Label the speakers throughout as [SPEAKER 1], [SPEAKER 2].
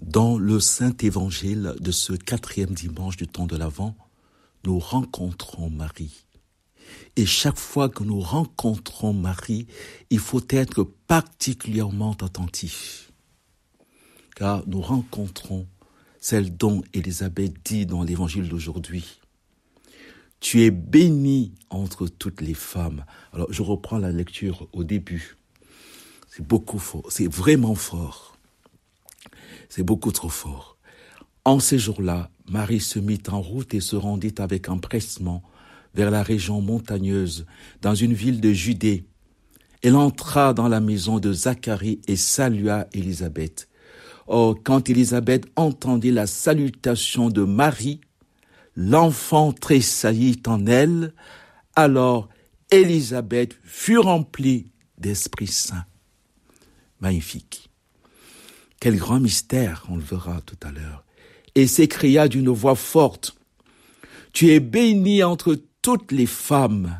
[SPEAKER 1] Dans le Saint-Évangile de ce 4e dimanche du temps de l'Avent, nous rencontrons Marie. Et chaque fois que nous rencontrons Marie, il faut être particulièrement attentif. Car nous rencontrons celle dont Élisabeth dit dans l'évangile d'aujourd'hui. Tu es bénie entre toutes les femmes. Alors, je reprends la lecture au début. C'est beaucoup fort, c'est vraiment fort. C'est beaucoup trop fort. En ces jours-là, Marie se mit en route et se rendit avec empressement vers la région montagneuse, dans une ville de Judée. Elle entra dans la maison de Zacharie et salua Élisabeth. Or, quand Élisabeth entendit la salutation de Marie, l'enfant tressaillit en elle. Alors, Élisabeth fut remplie d'Esprit Saint. Magnifique. Quel grand mystère, on le verra tout à l'heure. Et s'écria d'une voix forte, « Tu es bénie entre toutes les femmes. »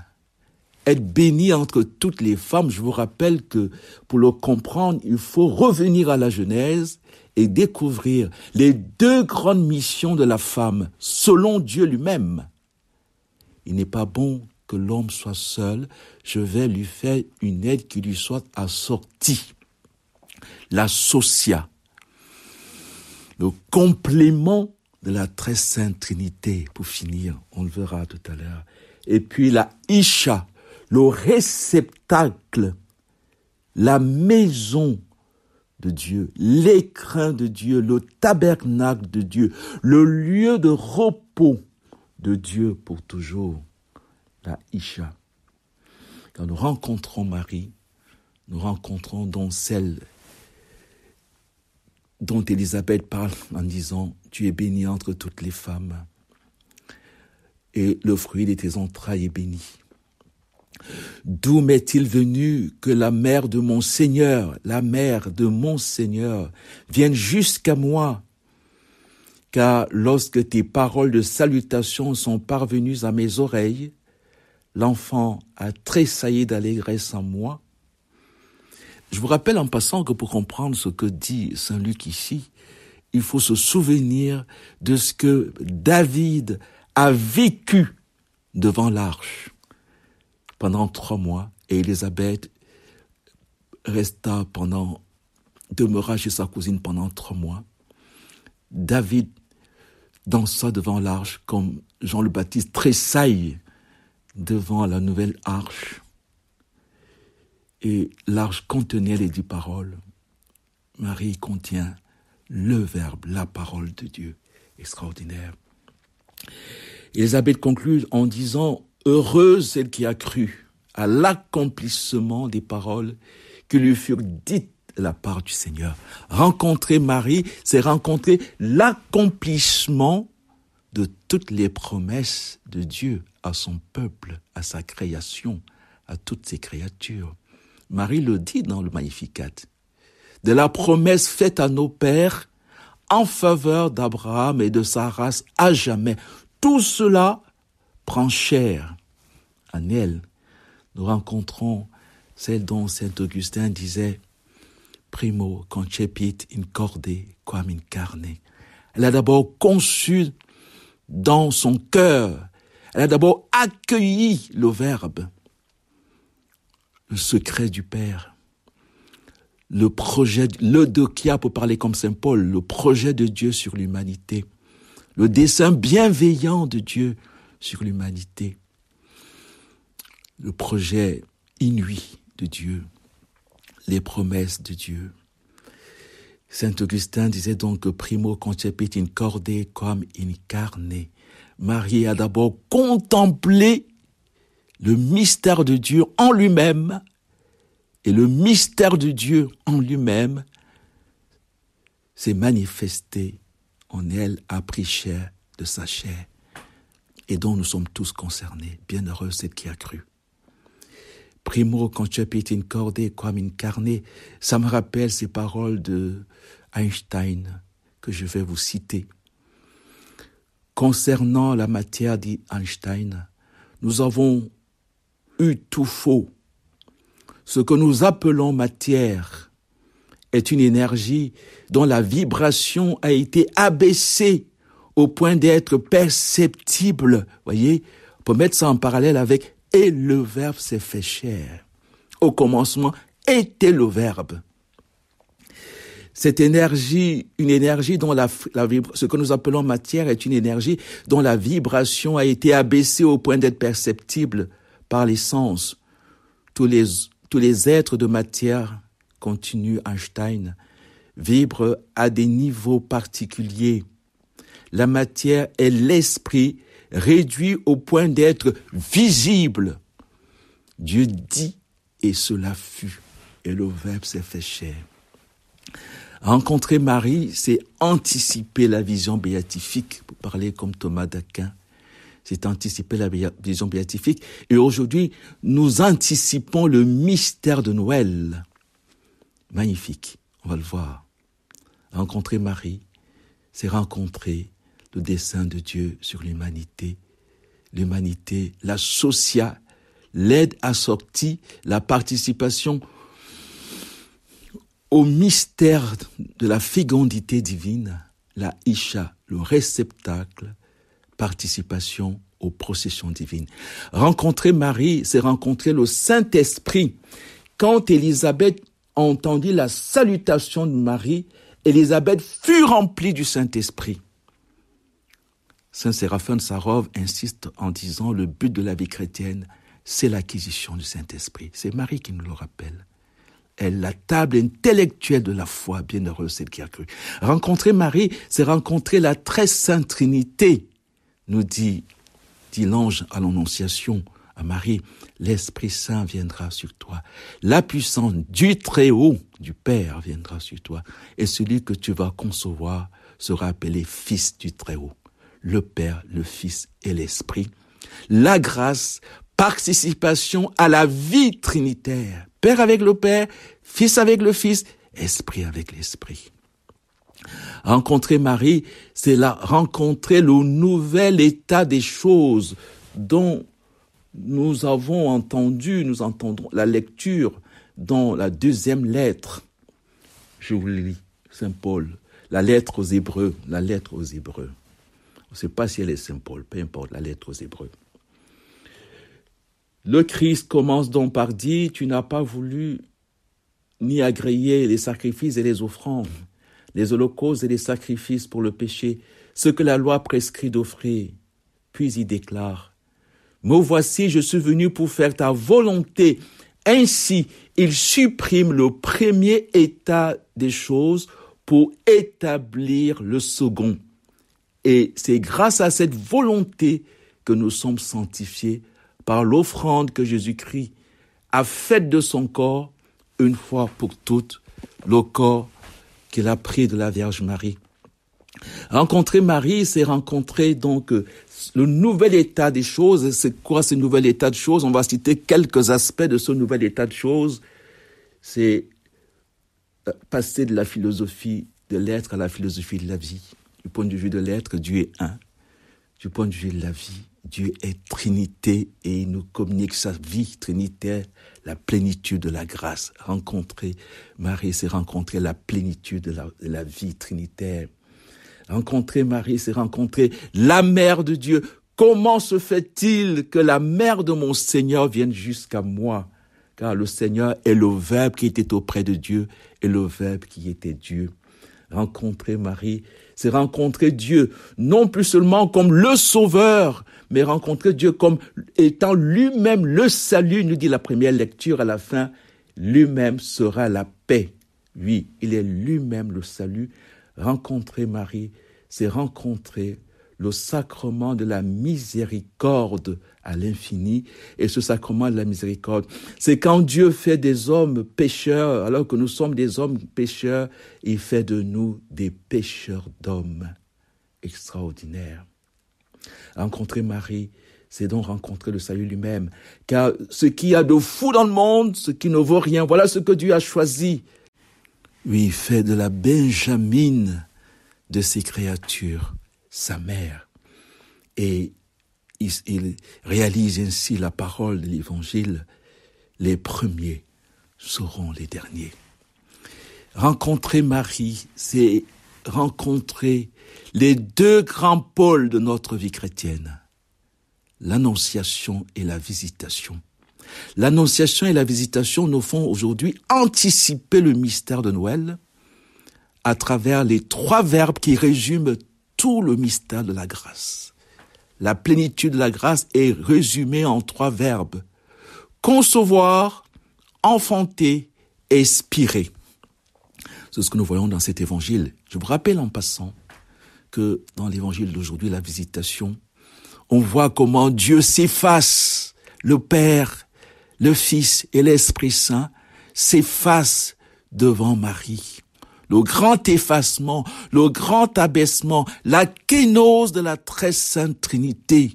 [SPEAKER 1] Être bénie entre toutes les femmes, je vous rappelle que pour le comprendre, il faut revenir à la Genèse et découvrir les 2 grandes missions de la femme, selon Dieu lui-même. Il n'est pas bon que l'homme soit seul, je vais lui faire une aide qui lui soit assortie. La socia, le complément de la très sainte Trinité, pour finir, on le verra tout à l'heure. Et puis la isha, le réceptacle, la maison de Dieu, l'écrin de Dieu, le tabernacle de Dieu, le lieu de repos de Dieu pour toujours, la isha. Quand nous rencontrons Marie, nous rencontrons donc celle dont Élisabeth parle en disant « Tu es bénie entre toutes les femmes, et le fruit de tes entrailles est béni. » D'où m'est-il venu que la mère de mon Seigneur vienne jusqu'à moi? Car lorsque tes paroles de salutation sont parvenues à mes oreilles, l'enfant a tressailli d'allégresse en moi. Je vous rappelle en passant que pour comprendre ce que dit Saint Luc ici, il faut se souvenir de ce que David a vécu devant l'arche pendant 3 mois, et Élisabeth demeura chez sa cousine pendant 3 mois. David dansa devant l'arche comme Jean le Baptiste tressaille devant la nouvelle arche. Et l'arche contenait les 10 paroles. Marie contient le Verbe, la parole de Dieu. Extraordinaire. Élisabeth conclut en disant « Heureuse celle qui a cru à l'accomplissement des paroles qui lui furent dites de la part du Seigneur. » Rencontrer Marie, c'est rencontrer l'accomplissement de toutes les promesses de Dieu à son peuple, à sa création, à toutes ses créatures. Marie le dit dans le Magnificat, de la promesse faite à nos pères en faveur d'Abraham et de sa race à jamais. Tout cela prend chair en elle. Nous rencontrons celle dont saint Augustin disait « Primo concepit in corde quam in carne ». Elle a d'abord conçu dans son cœur, elle a d'abord accueilli le Verbe, le secret du Père, le projet, le dokia pour parler comme saint Paul, le projet de Dieu sur l'humanité, le dessein bienveillant de Dieu sur l'humanité, le projet inouï de Dieu, les promesses de Dieu. Saint Augustin disait donc que primo concepit in corde quam in carne. Marie a d'abord contemplé le mystère de Dieu en lui-même, et le mystère de Dieu en lui-même s'est manifesté en elle, a pris chair de sa chair, et dont nous sommes tous concernés. Bienheureuse celle qui a cru. Primo concepit in corde quam in carne, ça me rappelle ces paroles de Einstein que je vais vous citer. Concernant la matière, dit Einstein, nous avons eu tout faux. Ce que nous appelons matière est une énergie dont la vibration a été abaissée au point d'être perceptible. Voyez, on peut mettre ça en parallèle avec « et le Verbe s'est fait chair ». Au commencement était le Verbe. Cette énergie, une énergie dont ce que nous appelons matière est une énergie dont la vibration a été abaissée au point d'être perceptible par les sens. Tous les êtres de matière, continue Einstein, vibrent à des niveaux particuliers. La matière est l'esprit réduit au point d'être visible. Dieu dit et cela fut, et le Verbe s'est fait chair. Rencontrer Marie, c'est anticiper la vision béatifique, pour parler comme Thomas d'Aquin. C'est anticiper la vision béatifique. Et aujourd'hui, nous anticipons le mystère de Noël. Magnifique, on va le voir. Rencontrer Marie, c'est rencontrer le dessein de Dieu sur l'humanité. L'humanité, la socia, l'aide assortie, la participation au mystère de la fécondité divine, la Isha, le réceptacle, participation aux processions divines. Rencontrer Marie, c'est rencontrer le Saint-Esprit. Quand Élisabeth entendit la salutation de Marie, Élisabeth fut remplie du Saint-Esprit. Saint Séraphin de Sarov insiste en disant le but de la vie chrétienne, c'est l'acquisition du Saint-Esprit. C'est Marie qui nous le rappelle. Elle, la table intellectuelle de la foi, bienheureuse celle qui a cru. Rencontrer Marie, c'est rencontrer la très sainte Trinité, nous dit l'ange à l'Annonciation à Marie, l'Esprit Saint viendra sur toi. La puissance du Très-Haut, du Père, viendra sur toi. Et celui que tu vas concevoir sera appelé Fils du Très-Haut. Le Père, le Fils et l'Esprit. La grâce, participation à la vie trinitaire. Père avec le Père, Fils avec le Fils, Esprit avec l'Esprit. Rencontrer Marie, c'est rencontrer le nouvel état des choses dont nous entendons la lecture dans la deuxième lettre. Je vous le lis, Saint Paul, la lettre aux Hébreux. On ne sait pas si elle est Saint Paul, peu importe, la lettre aux Hébreux. Le Christ commence donc par dire, tu n'as pas voulu ni agréer les sacrifices et les offrandes, les holocaustes et les sacrifices pour le péché, ce que la loi prescrit d'offrir. Puis il déclare, me voici, je suis venu pour faire ta volonté. Ainsi, il supprime le premier état des choses pour établir le second. Et c'est grâce à cette volonté que nous sommes sanctifiés par l'offrande que Jésus-Christ a faite de son corps, une fois pour toutes, le corps qu'il a pris de la Vierge Marie. Rencontrer Marie, c'est rencontrer donc le nouvel état des choses. C'est quoi ce nouvel état de choses? On va citer quelques aspects de ce nouvel état de choses. C'est passer de la philosophie de l'être à la philosophie de la vie. Du point de vue de l'être, Dieu est un. Du point de vue de la vie, Dieu est Trinité et il nous communique sa vie trinitaire, la plénitude de la grâce. Rencontrer Marie, c'est rencontrer la plénitude de la vie trinitaire. Rencontrer Marie, c'est rencontrer la mère de Dieu. Comment se fait-il que la mère de mon Seigneur vienne jusqu'à moi? Car le Seigneur est le Verbe qui était auprès de Dieu et le Verbe qui était Dieu. Rencontrer Marie, c'est rencontrer Dieu, non plus seulement comme le Sauveur, mais rencontrer Dieu comme étant lui-même le salut, nous dit la première lecture à la fin, lui-même sera la paix. Oui, il est lui-même le salut. Rencontrer Marie, c'est rencontrer le sacrement de la miséricorde à l'infini. Et ce sacrement de la miséricorde, c'est quand Dieu fait des hommes pécheurs, alors que nous sommes des hommes pécheurs, il fait de nous des pécheurs d'hommes extraordinaires. Rencontrer Marie, c'est donc rencontrer le salut lui-même. Car ce qu'il y a de fou dans le monde, ce qui ne vaut rien, voilà ce que Dieu a choisi. Oui, il fait de la Benjamine de ses créatures sa mère. Et il réalise ainsi la parole de l'Évangile. Les premiers seront les derniers. Rencontrer Marie, c'est rencontrer les deux grands pôles de notre vie chrétienne, l'annonciation et la visitation. L'annonciation et la visitation nous font aujourd'hui anticiper le mystère de Noël à travers les 3 verbes qui résument tout le mystère de la grâce. La plénitude de la grâce est résumée en 3 verbes. Concevoir, enfanter, expirer. C'est ce que nous voyons dans cet évangile. Je vous rappelle en passant que dans l'évangile d'aujourd'hui, la visitation, on voit comment Dieu s'efface, le Père, le Fils et l'Esprit Saint s'effacent devant Marie. Le grand effacement, le grand abaissement, la kénose de la très sainte Trinité.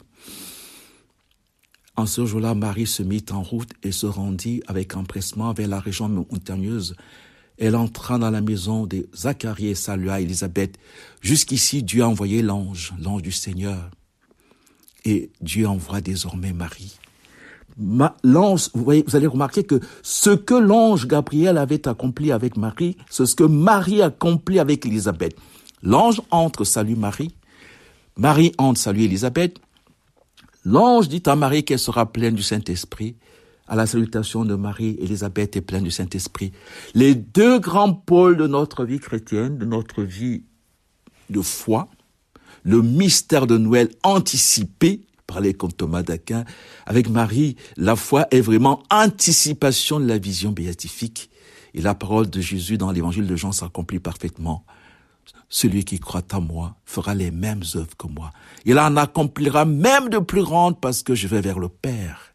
[SPEAKER 1] En ce jour-là, Marie se mit en route et se rendit avec empressement vers la région montagneuse. Elle entra dans la maison de Zacharie et salua Élisabeth. Jusqu'ici, Dieu a envoyé l'ange du Seigneur. Et Dieu envoie désormais Marie. L'ange, vous allez remarquer que ce que l'ange Gabriel avait accompli avec Marie, c'est ce que Marie a accompli avec Élisabeth. L'ange entre, salue Marie. Marie entre, salue Élisabeth. L'ange dit à Marie qu'elle sera pleine du Saint-Esprit. À la salutation de Marie, Élisabeth est pleine du Saint-Esprit. Les 2 grands pôles de notre vie chrétienne, de notre vie de foi, le mystère de Noël anticipé, parlait comme Thomas d'Aquin, avec Marie, la foi est vraiment anticipation de la vision béatifique. Et la parole de Jésus dans l'évangile de Jean s'accomplit parfaitement. Celui qui croit en moi fera les mêmes œuvres que moi. Il en accomplira même de plus grandes parce que je vais vers le Père.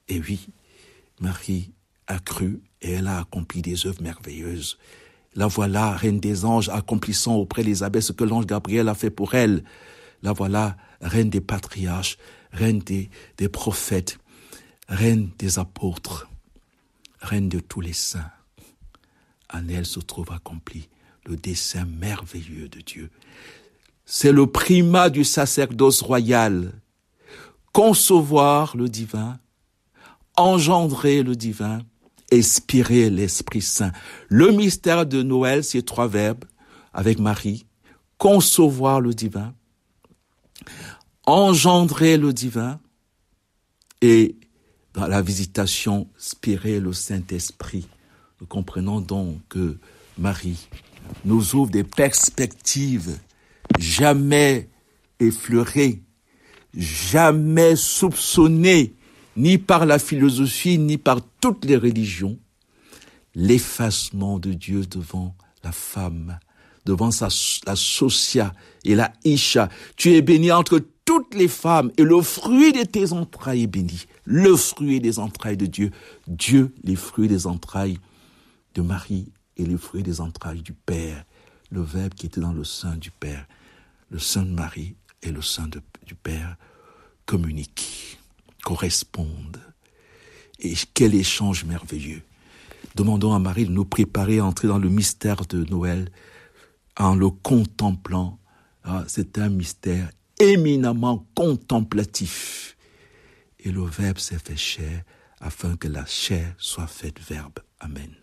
[SPEAKER 1] Et oui, Marie a cru et elle a accompli des œuvres merveilleuses. La voilà, reine des anges, accomplissant auprès d'Élisabeth ce que l'ange Gabriel a fait pour elle. La voilà, reine des patriarches, reine des prophètes, reine des apôtres, reine de tous les saints. En elle se trouve accompli le dessein merveilleux de Dieu. C'est le primat du sacerdoce royal. Concevoir le divin, engendrer le divin, expirer l'Esprit Saint. Le mystère de Noël, c'est 3 verbes avec Marie. Concevoir le divin, engendrer le divin et dans la visitation, expirer le Saint-Esprit. Nous comprenons donc que Marie nous ouvre des perspectives jamais effleurées, jamais soupçonnées, ni par la philosophie, ni par toutes les religions, l'effacement de Dieu devant la femme, devant la Socia et la Isha. Tu es bénie entre toutes les femmes et le fruit de tes entrailles est béni. Le fruit des entrailles de Dieu. Dieu, les fruits des entrailles de Marie et les fruits des entrailles du Père. Le Verbe qui était dans le sein du Père. Le sein de Marie et le sein du Père communiquent, correspondent. Et quel échange merveilleux. Demandons à Marie de nous préparer à entrer dans le mystère de Noël en le contemplant. C'est un mystère éminemment contemplatif. Et le Verbe s'est fait chair afin que la chair soit faite verbe. Amen.